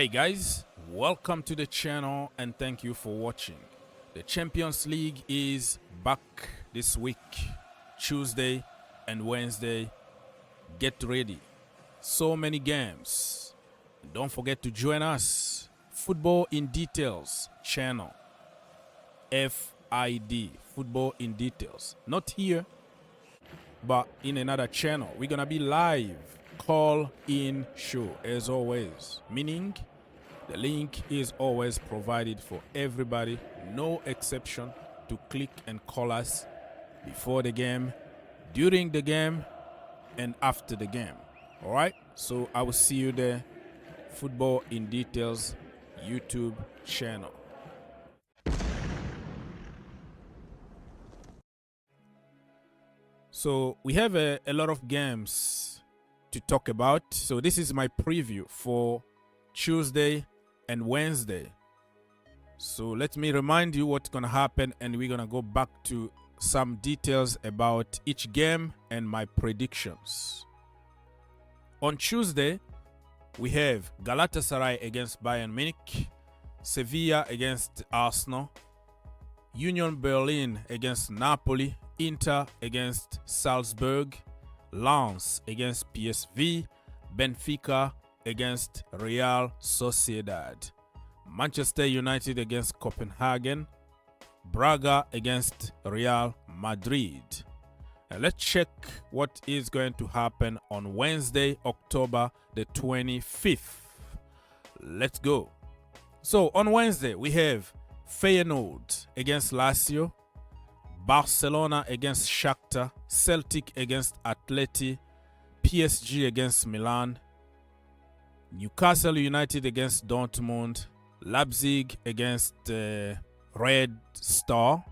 Hey guys, welcome to the channel and thank you for watching. The Champions League is back this week, Tuesday and Wednesday. Get ready. So many games. Don't forget to join us. Football in Details channel. FID, Football in Details. Not here, but in another channel. We're going to be live. Call-in show as always, meaning the link is always provided for everybody, no exception, to click and call us before the game, during the game, and after the game. All right, so I will see you there. Football in Details YouTube channel. So we have a lot of games to talk about. So this is my preview for Tuesday and Wednesday. So let me remind you what's gonna happen, and we're gonna go back to some details about each game and my predictions. On Tuesday, we have Galatasaray against Bayern Munich, Sevilla against Arsenal, Union Berlin against Napoli, Inter against Salzburg, Lens against PSV, Benfica against Real Sociedad, Manchester United against Copenhagen, Braga against Real Madrid. And let's check what is going to happen on Wednesday, October the 25th. Let's go. So on Wednesday, we have Feyenoord against Lazio, Barcelona against Shakhtar, Celtic against Atleti, PSG against Milan, Newcastle United against Dortmund, Leipzig against Red Star,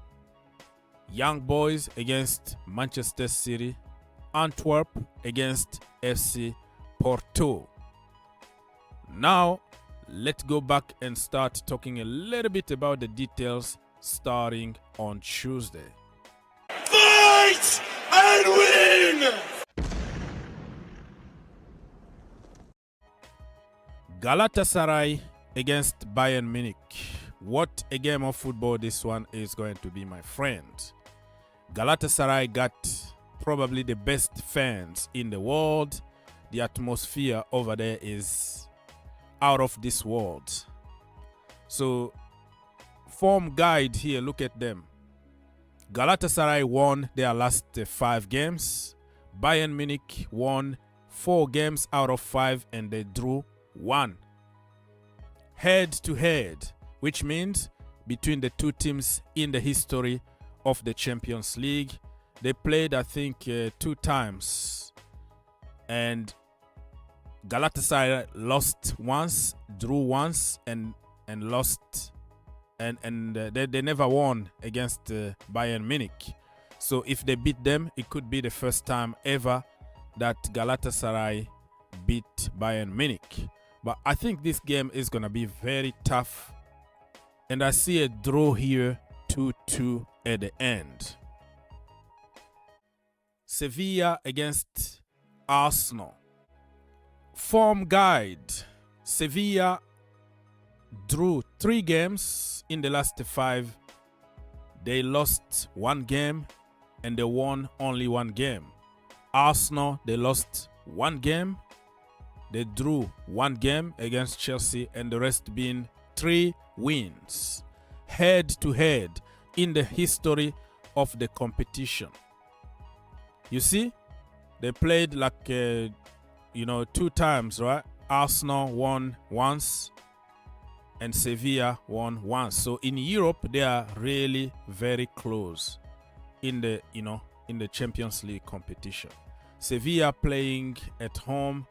Young Boys against Manchester City, Antwerp against FC Porto. Now, let's go back and start talking a little bit about the details starting on Tuesday. Fight and win! Galatasaray against Bayern Munich. What a game of football this one is going to be, my friend. Galatasaray got probably the best fans in the world. The atmosphere over there is out of this world. So, form guide here, look at them. Galatasaray won their last 5 games. Bayern Munich won 4 games out of 5 and they drew 1. Head to head, which means between the two teams in the history of the Champions League, they played, I think, 2 times. And Galatasaray lost once, drew once, and lost. And they never won against Bayern Munich. So if they beat them, it could be the first time ever that Galatasaray beat Bayern Munich. But I think this game is going to be very tough. And I see a draw here, 2-2 at the end. Sevilla against Arsenal. Form guide. Sevilla drew 3 games in the last 5. They lost 1 game and they won only 1 game. Arsenal, they lost 1 game. They drew 1 game against Chelsea and the rest being 3 wins. Head to head in the history of the competition. You see, they played like, 2 times, right? Arsenal won once and Sevilla won once. So in Europe, they are really very close in the, in the Champions League competition. Sevilla playing at home.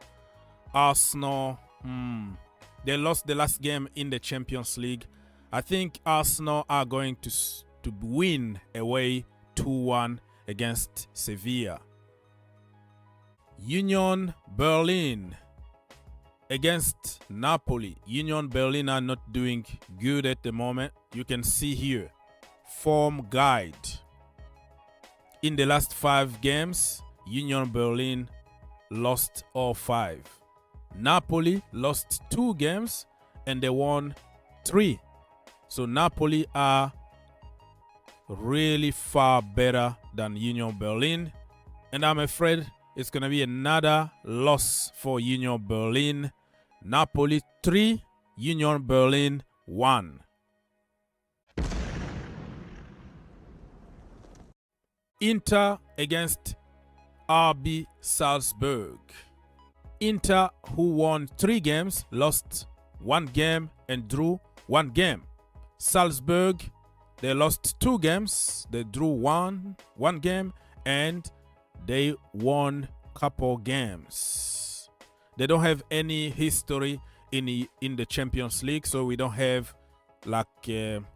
Arsenal, they lost the last game in the Champions League. I think Arsenal are going to win away 2-1 against Sevilla. Union Berlin against Napoli. Union Berlin are not doing good at the moment. You can see here, form guide. In the last 5 games, Union Berlin lost all 5. Napoli lost 2 games and they won 3. So Napoli are really far better than Union Berlin. And I'm afraid it's going to be another loss for Union Berlin. Napoli 3, Union Berlin 1. Inter against RB Salzburg. Inter, who won 3 games, lost 1 game and drew 1 game. Salzburg, they lost 2 games, they drew one game, and they won couple games. They don't have any history in the Champions League, so we don't have like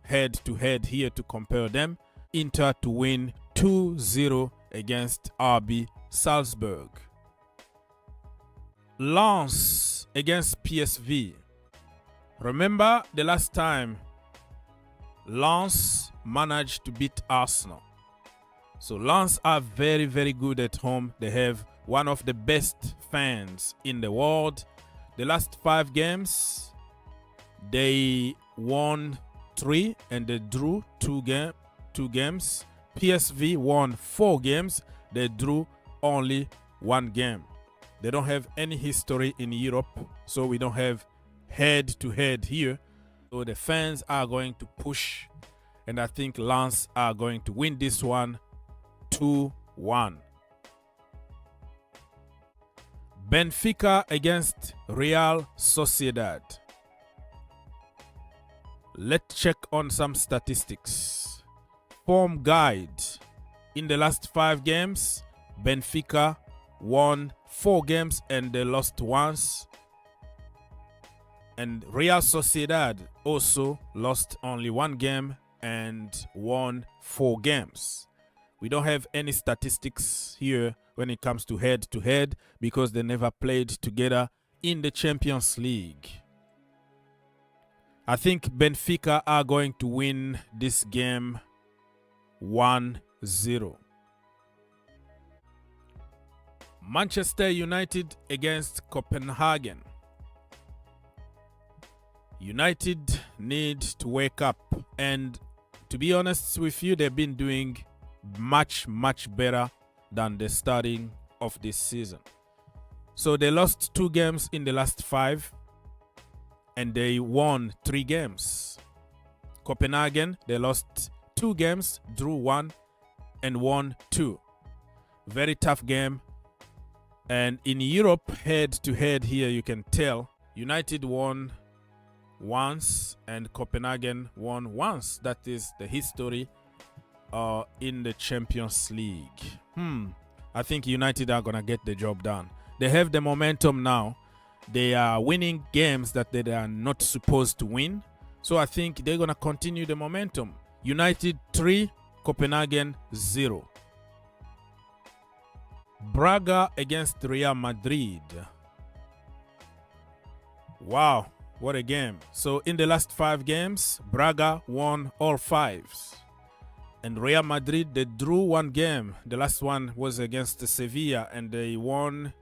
head-to-head here to compare them. Inter to win 2-0 against RB Salzburg. Lens against PSV. Remember the last time Lens managed to beat Arsenal. So Lens are very, very good at home. They have one of the best fans in the world. The last 5 games, they won 3 and they drew 2 games. PSV won 4 games. They drew only 1 game. They don't have any history in Europe, so we don't have head-to-head here. So the fans are going to push, and I think Lens are going to win this one 2-1. Benfica against Real Sociedad. Let's check on some statistics. Form guide. In the last 5 games, Benfica won 4 games and they lost once. And Real Sociedad also lost only 1 game and won 4 games. We don't have any statistics here when it comes to head-to-head because they never played together in the Champions League. I think Benfica are going to win this game 1-0. Manchester United against Copenhagen. United need to wake up, and to be honest with you, they've been doing much better than the starting of this season. So they lost 2 games in the last 5 and they won 3 games. Copenhagen, they lost 2 games, drew 1 and won 2. Very tough game. And in Europe, head-to-head here, you can tell United won once and Copenhagen won once. That is the history in the Champions League. I think United are going to get the job done. They have the momentum now. They are winning games that they are not supposed to win. So I think they're going to continue the momentum. United 3, Copenhagen 0. Braga against Real Madrid. Wow, what a game. So in the last 5 games, Braga won all 5s. And Real Madrid, they drew 1 game. The last one was against Sevilla and they won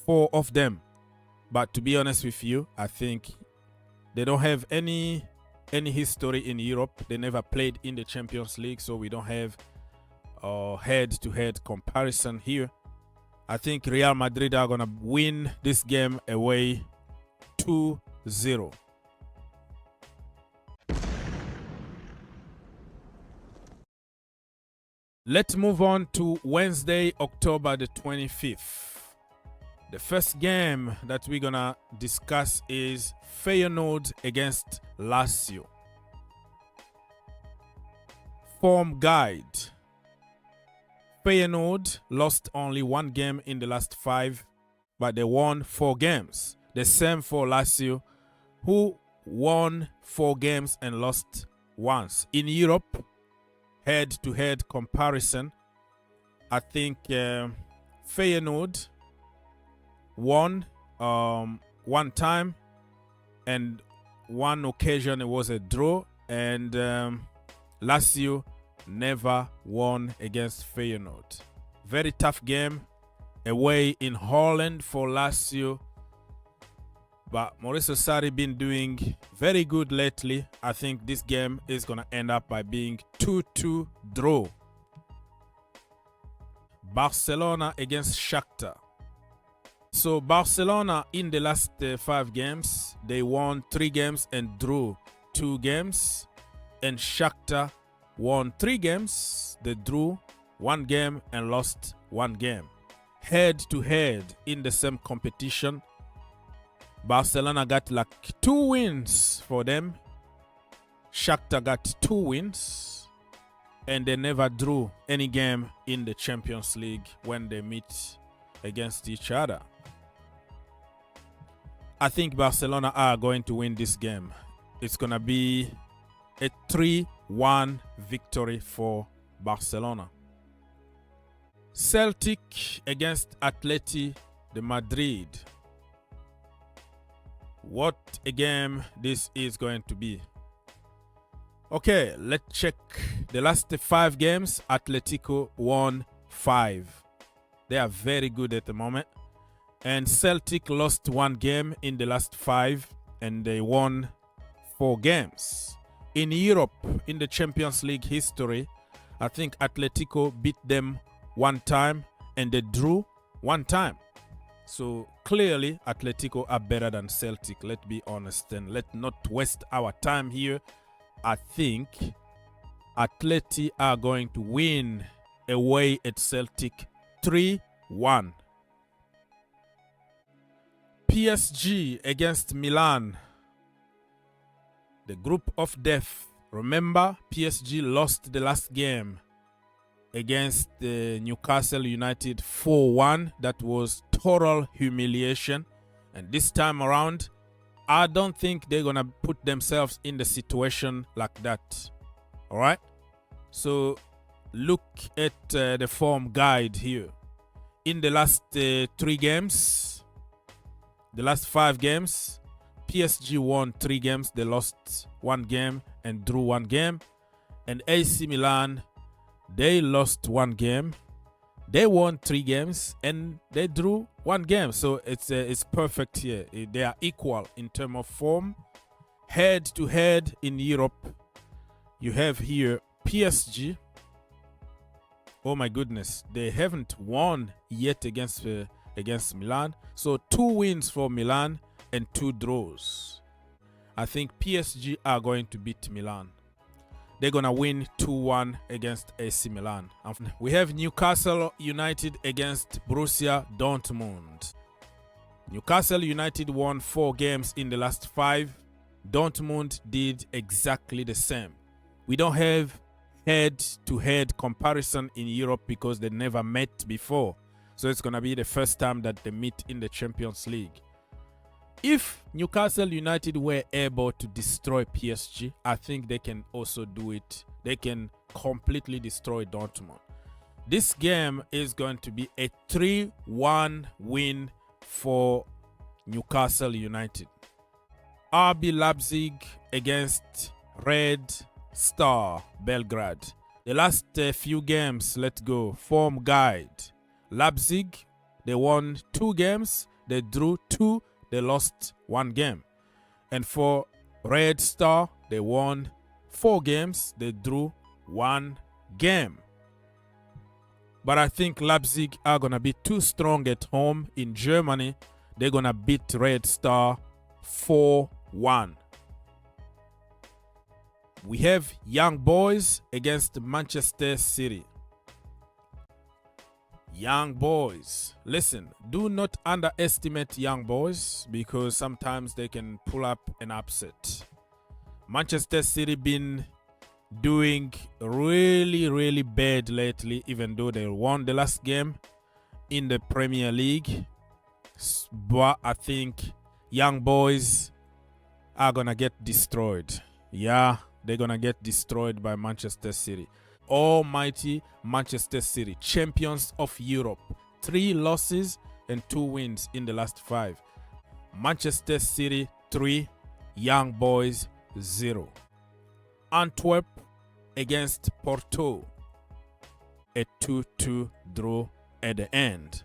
4 of them. But to be honest with you, I think they don't have any history in Europe. They never played in the Champions League, so we don't have head-to-head comparison here. I think Real Madrid are going to win this game away 2-0. Let's move on to Wednesday, October the 25th. The first game that we're going to discuss is Feyenoord against Lazio. Form guide. Feyenoord lost only 1 game in the last 5, but they won 4 games. The same for Lazio, who won 4 games and lost once. In Europe, head-to-head comparison, I think Feyenoord won 1 time, and 1 occasion it was a draw, and Lazio never won against Feyenoord. Very tough game away in Holland for Lazio. But Mauricio Sarri been doing very good lately. I think this game is going to end up by being 2-2 draw. Barcelona against Shakhtar. So Barcelona in the last 5 games, they won 3 games and drew 2 games. And Shakhtar won 3 games, they drew 1 game and lost 1 game. Head to head in the same competition, Barcelona got like 2 wins for them. Shakhtar got 2 wins. And they never drew any game in the Champions League when they meet against each other. I think Barcelona are going to win this game. It's going to be a 3-1 victory for Barcelona. Celtic against Atleti de Madrid. What a game this is going to be. Okay, let's check the last 5 games. Atletico won 5. They are very good at the moment. And Celtic lost 1 game in the last 5 and they won 4 games. In Europe, in the Champions League history, I think Atletico beat them 1 time and they drew 1 time. So clearly Atletico are better than Celtic. Let's be honest and let's not waste our time here. I think Atleti are going to win away at Celtic 3-1. PSG against Milan. The group of death. Remember, PSG lost the last game against Newcastle United 4-1. That was total humiliation. And this time around, I don't think they're going to put themselves in the situation like that. All right? So look at the form guide here. In the last 3 games, the last 5 games, PSG won 3 games. They lost 1 game and drew 1 game. And AC Milan, they lost 1 game. They won 3 games and they drew 1 game. So it's perfect here. They are equal in terms of form. Head to head in Europe, you have here PSG. Oh my goodness, they haven't won yet against Milan. So 2 wins for Milan and 2 draws. I think PSG are going to beat Milan. They're going to win 2-1 against AC Milan. We have Newcastle United against Borussia Dortmund. Newcastle United won 4 games in the last 5. Dortmund did exactly the same. We don't have head-to-head comparison in Europe because they never met before. So it's going to be the first time that they meet in the Champions League. If Newcastle United were able to destroy PSG, I think they can also do it. They can completely destroy Dortmund. This game is going to be a 3-1 win for Newcastle United. RB Leipzig against Red Star Belgrade. The last few games, let's go. Form guide. Leipzig, they won 2 games. They drew 2. They lost 1 game. And for Red Star, they won 4 games. They drew 1 game. But I think Leipzig are going to be too strong at home in Germany. They're going to beat Red Star 4-1. We have Young Boys against Manchester City. Young Boys. Listen, do not underestimate Young Boys because sometimes they can pull up an upset. Manchester City been doing really bad lately, even though they won the last game in the Premier League. But I think Young Boys are gonna get destroyed. Yeah, they're gonna get destroyed by Manchester City. Almighty Manchester City, champions of Europe. 3 losses and 2 wins in the last 5. Manchester City 3, Young Boys 0. Antwerp against Porto. A 2-2 draw at the end.